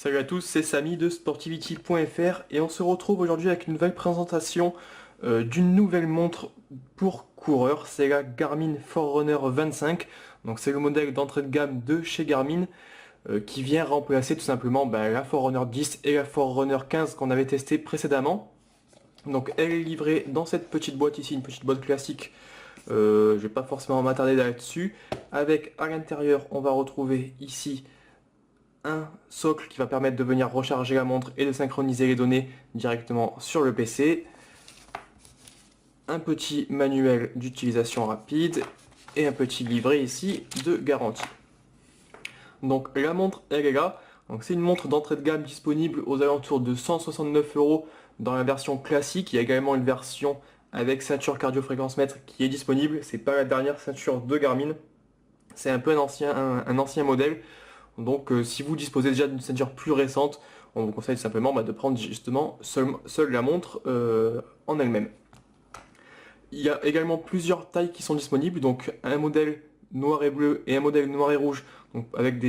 Salut à tous, c'est Samy de Sportivity.fr et on se retrouve aujourd'hui avec une nouvelle présentation d'une nouvelle montre pour coureurs. C'est la Garmin Forerunner 25. Donc c'est le modèle d'entrée de gamme de chez Garmin qui vient remplacer tout simplement la Forerunner 10 et la Forerunner 15 qu'on avait testé précédemment. Donc elle est livrée dans cette petite boîte ici, une petite boîte classique. Je vais pas forcément m'attarder là-dessus. Avec à l'intérieur, on va retrouver ici un socle qui va permettre de venir recharger la montre et de synchroniser les données directement sur le PC, un petit manuel d'utilisation rapide et un petit livret ici de garantie. Donc la montre elle est là, donc c'est une montre d'entrée de gamme disponible aux alentours de 169 € dans la version classique. Il y a également une version avec ceinture cardio-fréquence-mètre qui est disponible, c'est pas la dernière ceinture de Garmin, c'est un peu un ancien modèle. Donc si vous disposez déjà d'une ceinture plus récente, on vous conseille simplement de prendre justement seule la montre en elle-même. Il y a également plusieurs tailles qui sont disponibles, donc un modèle noir et bleu et un modèle noir et rouge, donc avec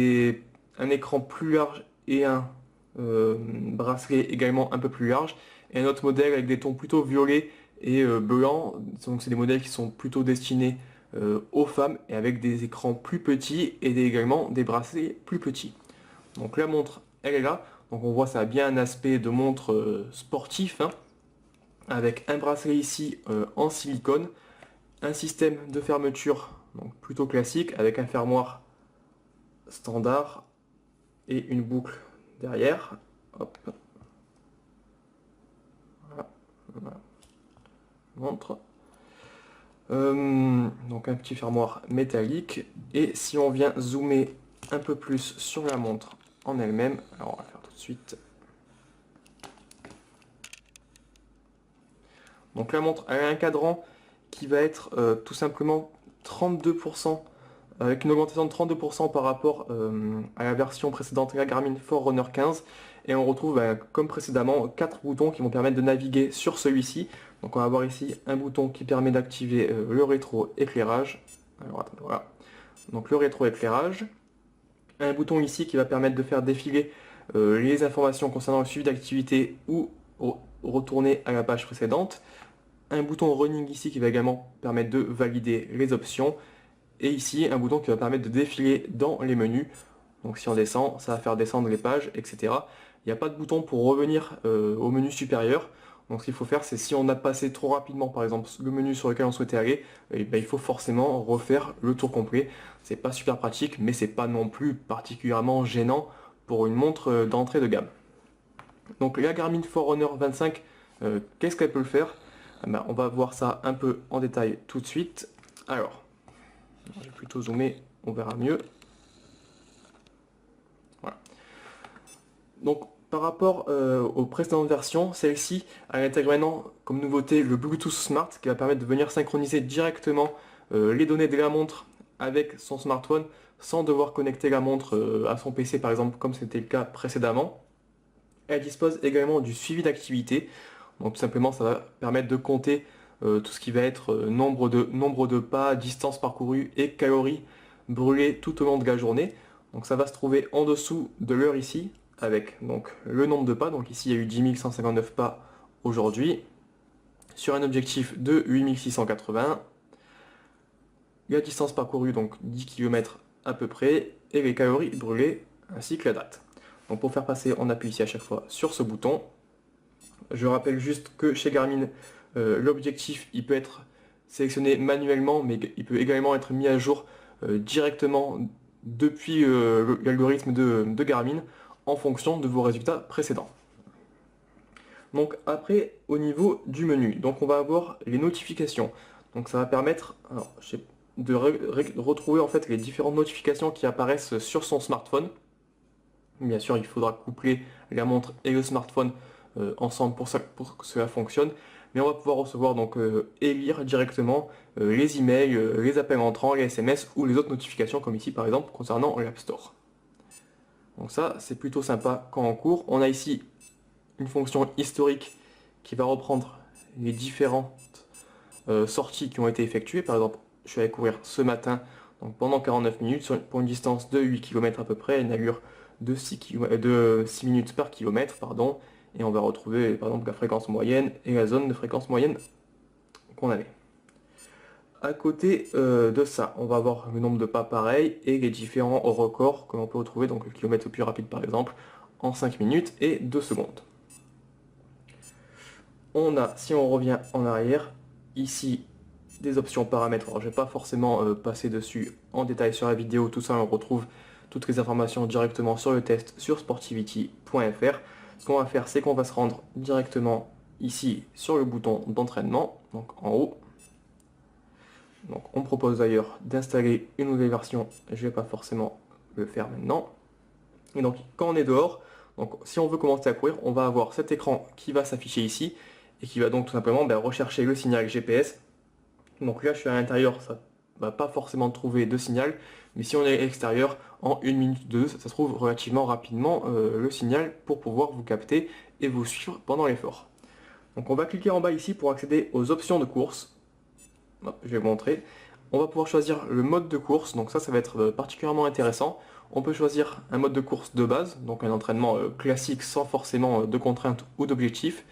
un écran plus large et un bracelet également un peu plus large, et un autre modèle avec des tons plutôt violets et blancs, donc c'est des modèles qui sont plutôt destinés aux femmes et avec des écrans plus petits et également des bracelets plus petits. Donc la montre, elle est là. Donc on voit ça a bien un aspect de montre sportif, hein, avec un bracelet ici en silicone, un système de fermeture donc plutôt classique avec un fermoir standard et une boucle derrière. Hop. Voilà. Voilà. Montre. Donc un petit fermoir métallique, et si on vient zoomer un peu plus sur la montre en elle-même, alors on va faire tout de suite. Donc la montre elle a un cadran qui va être tout simplement 32%, avec une augmentation de 32% par rapport à la version précédente, la Garmin Forerunner 15, et on retrouve comme précédemment 4 boutons qui vont permettre de naviguer sur celui-ci. Donc on va avoir ici un bouton qui permet d'activer le rétro-éclairage. Alors attendez, voilà. Donc le rétro-éclairage. Un bouton ici qui va permettre de faire défiler les informations concernant le suivi d'activité ou retourner à la page précédente. Un bouton running ici qui va également permettre de valider les options. Et ici un bouton qui va permettre de défiler dans les menus. Donc si on descend, ça va faire descendre les pages, etc. Il n'y a pas de bouton pour revenir au menu supérieur. Donc ce qu'il faut faire, c'est si on a passé trop rapidement par exemple le menu sur lequel on souhaitait aller, il faut forcément refaire le tour complet. C'est pas super pratique, mais c'est pas non plus particulièrement gênant pour une montre d'entrée de gamme. Donc la Garmin Forerunner 25, qu'est-ce qu'elle peut faire? On va voir ça un peu en détail tout de suite. Alors, je vais plutôt zoomer, on verra mieux. Voilà. Donc par rapport aux précédentes versions, celle-ci intègre maintenant comme nouveauté le Bluetooth Smart qui va permettre de venir synchroniser directement les données de la montre avec son smartphone sans devoir connecter la montre à son PC par exemple comme c'était le cas précédemment. Elle dispose également du suivi d'activité, donc tout simplement ça va permettre de compter tout ce qui va être nombre de pas, distance parcourue et calories brûlées tout au long de la journée. Donc ça va se trouver en dessous de l'heure ici, avec donc le nombre de pas. Donc ici il y a eu 10 159 pas aujourd'hui, sur un objectif de 8680. La distance parcourue, donc 10 km à peu près, et les calories brûlées, ainsi que la date. Donc pour faire passer, on appuie ici à chaque fois sur ce bouton. Je rappelle juste que chez Garmin, l'objectif il peut être sélectionné manuellement, mais il peut également être mis à jour directement depuis l'algorithme de Garmin en fonction de vos résultats précédents. Donc après, au niveau du menu, donc on va avoir les notifications. Donc ça va permettre de retrouver en fait les différentes notifications qui apparaissent sur son smartphone. Bien sûr, il faudra coupler la montre et le smartphone ensemble pour que cela fonctionne. Mais on va pouvoir recevoir donc et lire directement les emails, les appels entrants, les SMS ou les autres notifications comme ici par exemple concernant l'App Store. Donc ça c'est plutôt sympa quand on court. On a ici une fonction historique qui va reprendre les différentes sorties qui ont été effectuées. Par exemple, je suis allé courir ce matin donc pendant 49 minutes pour une distance de 8 km à peu près, une allure de 6 minutes par kilomètre, pardon, et on va retrouver par exemple la fréquence moyenne et la zone de fréquence moyenne qu'on avait. À côté de ça, on va avoir le nombre de pas pareil et les différents records que l'on peut retrouver, donc le kilomètre le plus rapide par exemple, en 5 minutes et 2 secondes. On a, si on revient en arrière, ici des options paramètres. Alors je ne vais pas forcément passer dessus en détail sur la vidéo, tout ça on retrouve toutes les informations directement sur le test sur sportivity.fr. Ce qu'on va faire, c'est qu'on va se rendre directement ici sur le bouton d'entraînement, donc en haut. Donc on propose d'ailleurs d'installer une nouvelle version, je ne vais pas forcément le faire maintenant. Et donc quand on est dehors, donc si on veut commencer à courir, on va avoir cet écran qui va s'afficher ici et qui va donc tout simplement rechercher le signal GPS. Donc là je suis à l'intérieur, ça va pas forcément trouver de signal, mais si on est à l'extérieur, en 1 minute 2, ça se trouve relativement rapidement le signal pour pouvoir vous capter et vous suivre pendant l'effort. Donc on va cliquer en bas ici pour accéder aux options de course. Je vais vous montrer. On va pouvoir choisir le mode de course, donc ça va être particulièrement intéressant. On peut choisir un mode de course de base, donc un entraînement classique sans forcément de contraintes ou d'objectifs.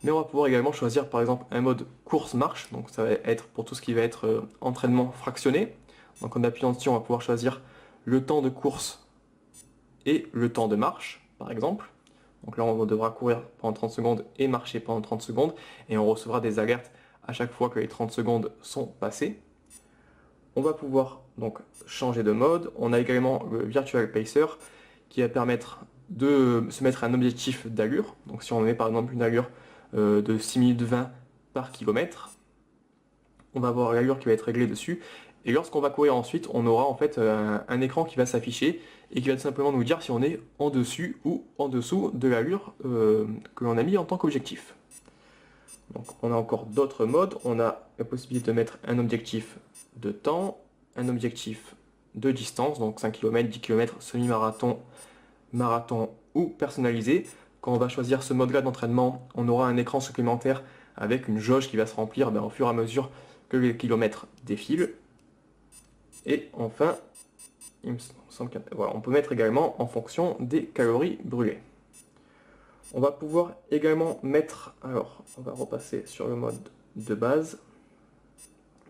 Mais on va pouvoir également choisir par exemple un mode course-marche, donc ça va être pour tout ce qui va être entraînement fractionné. Donc en appuyant dessus, on va pouvoir choisir le temps de course et le temps de marche, par exemple. Donc là, on devra courir pendant 30 secondes et marcher pendant 30 secondes, et on recevra des alertes à chaque fois que les 30 secondes sont passées. On va pouvoir donc changer de mode. On a également le Virtual Pacer qui va permettre de se mettre un objectif d'allure. Donc si on met par exemple une allure de 6 minutes 20 par kilomètre, on va avoir l'allure qui va être réglée dessus. Et lorsqu'on va courir ensuite, on aura en fait un écran qui va s'afficher et qui va tout simplement nous dire si on est en dessus ou en dessous de l'allure que l'on a mis en tant qu'objectif. Donc on a encore d'autres modes, on a la possibilité de mettre un objectif de temps, un objectif de distance, donc 5 km, 10 km, semi-marathon, marathon ou personnalisé. Quand on va choisir ce mode-là d'entraînement, on aura un écran supplémentaire avec une jauge qui va se remplir au fur et à mesure que les kilomètres défilent. Et enfin, on peut mettre également en fonction des calories brûlées. On va pouvoir également mettre, alors on va repasser sur le mode de base,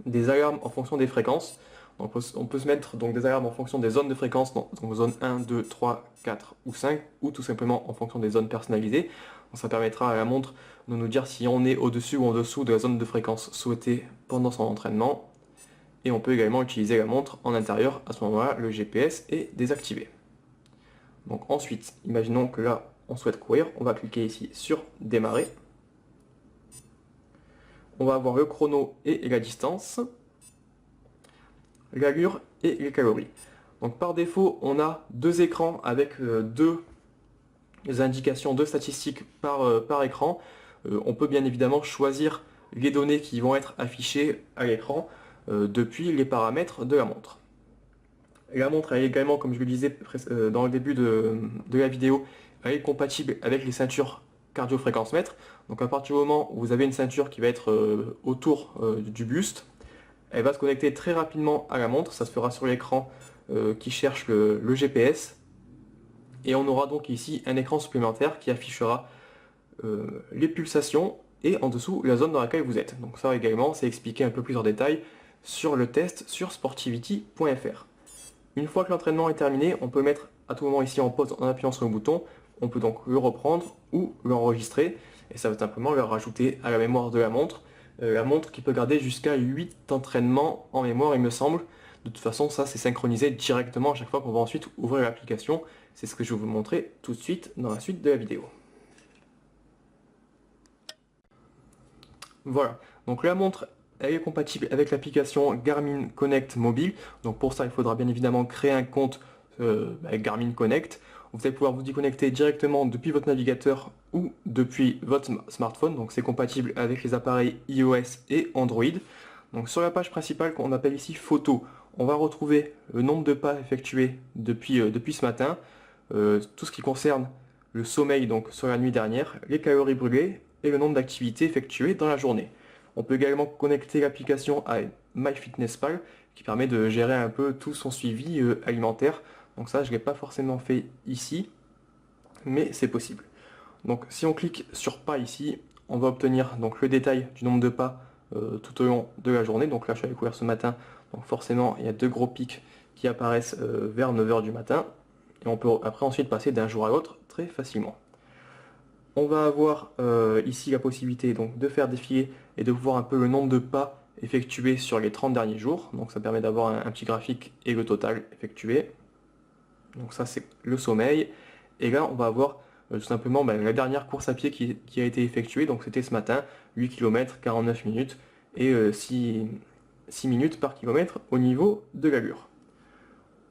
des alarmes en fonction des fréquences. Donc on peut se mettre donc des alarmes en fonction des zones de fréquence, donc zone 1, 2, 3, 4 ou 5, ou tout simplement en fonction des zones personnalisées. Donc ça permettra à la montre de nous dire si on est au-dessus ou en dessous de la zone de fréquence souhaitée pendant son entraînement. Et on peut également utiliser la montre en intérieur, à ce moment-là le GPS est désactivé. Donc ensuite, imaginons que là on souhaite courir, on va cliquer ici sur démarrer. On va avoir le chrono et la distance, l'allure et les calories. Donc par défaut, on a deux écrans avec deux indications, deux statistiques par écran. On peut bien évidemment choisir les données qui vont être affichées à l'écran depuis les paramètres de la montre. La montre est également, comme je le disais dans le début de la vidéo, elle est compatible avec les ceintures cardio-fréquence-mètre. Donc à partir du moment où vous avez une ceinture qui va être autour du buste, elle va se connecter très rapidement à la montre. Ça se fera sur l'écran qui cherche le GPS. Et on aura donc ici un écran supplémentaire qui affichera les pulsations et en dessous la zone dans laquelle vous êtes. Donc ça également, c'est expliqué un peu plus en détail sur le test sur sportivity.fr. Une fois que l'entraînement est terminé, on peut mettre à tout moment ici en pause en appuyant sur le bouton. On peut donc le reprendre ou l'enregistrer et ça va simplement le rajouter à la mémoire de la montre. La montre qui peut garder jusqu'à 8 entraînements en mémoire il me semble. De toute façon ça c'est synchronisé directement à chaque fois qu'on va ensuite ouvrir l'application. C'est ce que je vais vous montrer tout de suite dans la suite de la vidéo. Voilà, donc la montre elle est compatible avec l'application Garmin Connect mobile. Donc pour ça il faudra bien évidemment créer un compte avec Garmin Connect. Vous allez pouvoir vous y connecter directement depuis votre navigateur ou depuis votre smartphone. Donc c'est compatible avec les appareils iOS et Android. Donc sur la page principale qu'on appelle ici photo, on va retrouver le nombre de pas effectués depuis ce matin, tout ce qui concerne le sommeil donc sur la nuit dernière, les calories brûlées et le nombre d'activités effectuées dans la journée. On peut également connecter l'application à MyFitnessPal qui permet de gérer un peu tout son suivi alimentaire. Donc ça, je ne l'ai pas forcément fait ici, mais c'est possible. Donc si on clique sur pas ici, on va obtenir donc le détail du nombre de pas tout au long de la journée. Donc là, je suis allé courir ce matin, donc forcément, il y a 2 gros pics qui apparaissent vers 9 h du matin. Et on peut après ensuite passer d'un jour à l'autre très facilement. On va avoir ici la possibilité donc, de faire défiler et de voir un peu le nombre de pas effectués sur les 30 derniers jours. Donc ça permet d'avoir un petit graphique et le total effectué. Donc ça c'est le sommeil. Et là on va avoir tout simplement la dernière course à pied qui a été effectuée. Donc c'était ce matin, 8 km, 49 minutes et 6 minutes par kilomètre au niveau de l'allure.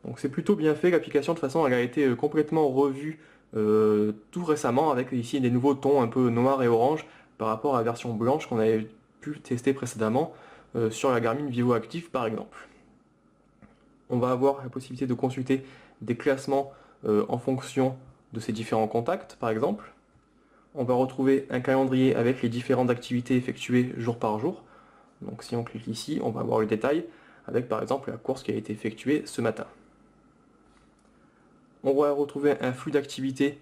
Donc c'est plutôt bien fait, l'application de toute façon elle a été complètement revue tout récemment avec ici des nouveaux tons un peu noir et orange par rapport à la version blanche qu'on avait pu tester précédemment sur la Garmin Vivo Active par exemple. On va avoir la possibilité de consulter des classements en fonction de ces différents contacts par exemple. On va retrouver un calendrier avec les différentes activités effectuées jour par jour. Donc si on clique ici, on va avoir le détail avec par exemple la course qui a été effectuée ce matin. On va retrouver un flux d'activités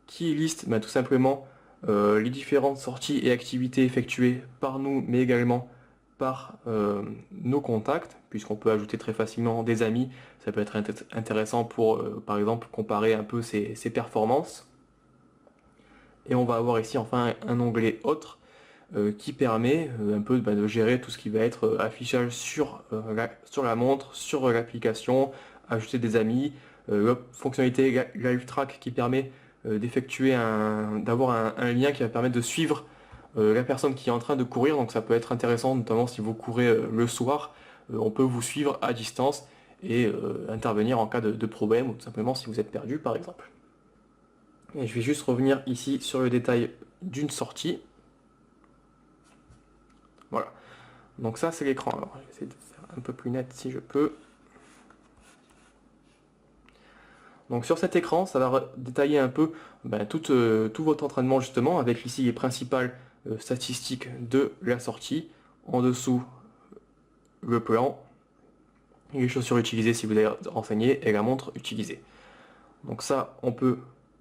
qui liste tout simplement les différentes sorties et activités effectuées par nous, mais également par nos contacts, puisqu'on peut ajouter très facilement des amis. Ça peut être intéressant pour, par exemple, comparer un peu ses performances. Et on va avoir ici enfin un onglet autre qui permet un peu de gérer tout ce qui va être affichage sur la montre, sur l'application, ajouter des amis, la fonctionnalité Live Track qui permet d'effectuer d'avoir un lien qui va permettre de suivre la personne qui est en train de courir. Donc ça peut être intéressant, notamment si vous courez le soir, on peut vous suivre à distance et intervenir en cas de problème ou tout simplement si vous êtes perdu par exemple. Et je vais juste revenir ici sur le détail d'une sortie. Voilà. Donc ça c'est l'écran. Alors je vais essayer de faire un peu plus net si je peux. Donc sur cet écran, ça va détailler un peu tout votre entraînement justement, avec ici les principales statistiques de la sortie. En dessous, le plan, les chaussures utilisées si vous avez renseigné, et la montre utilisée. Donc ça, on peut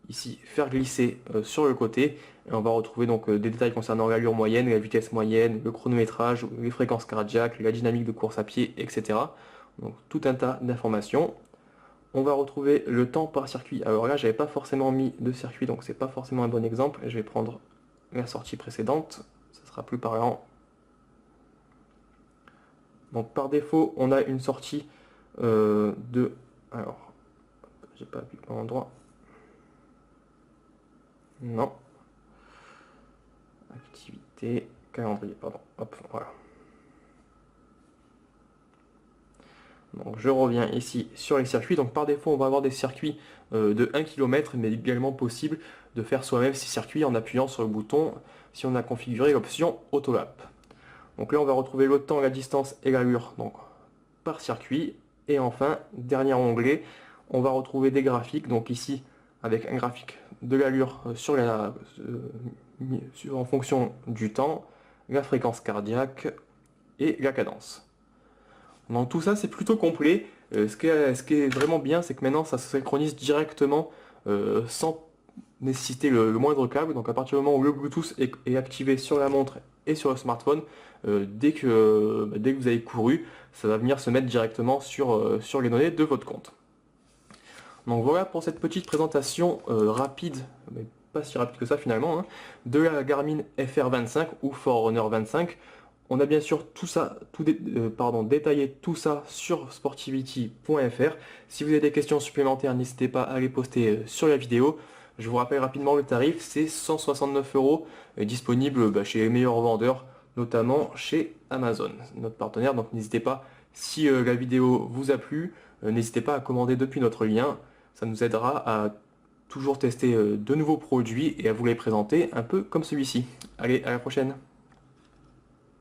ici faire glisser sur le côté, et on va retrouver donc des détails concernant l'allure moyenne, la vitesse moyenne, le chronométrage, les fréquences cardiaques, la dynamique de course à pied, etc. Donc tout un tas d'informations. On va retrouver le temps par circuit. Alors là, j'avais pas forcément mis de circuit, donc c'est pas forcément un bon exemple. Je vais prendre la sortie précédente, ça sera plus parlant. Donc par défaut, on a une sortie de... Alors, j'ai pas vu l'endroit. Non. Activité, calendrier, pardon. Hop, voilà. Donc je reviens ici sur les circuits. Donc par défaut, on va avoir des circuits de 1 km, mais également possible de faire soi-même ces circuits en appuyant sur le bouton si on a configuré l'option Autolap. Donc là, on va retrouver le temps, la distance et l'allure donc par circuit. Et enfin, dernier onglet, on va retrouver des graphiques. Donc ici, avec un graphique de l'allure en fonction du temps, la fréquence cardiaque et la cadence. Donc tout ça c'est plutôt complet. Ce qui est vraiment bien, c'est que maintenant ça se synchronise directement sans nécessiter le moindre câble. Donc à partir du moment où le Bluetooth est activé sur la montre et sur le smartphone, dès que vous avez couru, ça va venir se mettre directement sur les données de votre compte. Donc voilà pour cette petite présentation rapide, mais pas si rapide que ça finalement, de la Garmin FR25 ou Forerunner 25. On a bien sûr détaillé tout ça sur sportivity.fr. Si vous avez des questions supplémentaires, n'hésitez pas à les poster sur la vidéo. Je vous rappelle rapidement le tarif, c'est 169 €, disponible chez les meilleurs vendeurs, notamment chez Amazon, notre partenaire. Donc n'hésitez pas, si la vidéo vous a plu, n'hésitez pas à commander depuis notre lien. Ça nous aidera à toujours tester de nouveaux produits et à vous les présenter un peu comme celui-ci. Allez, à la prochaine!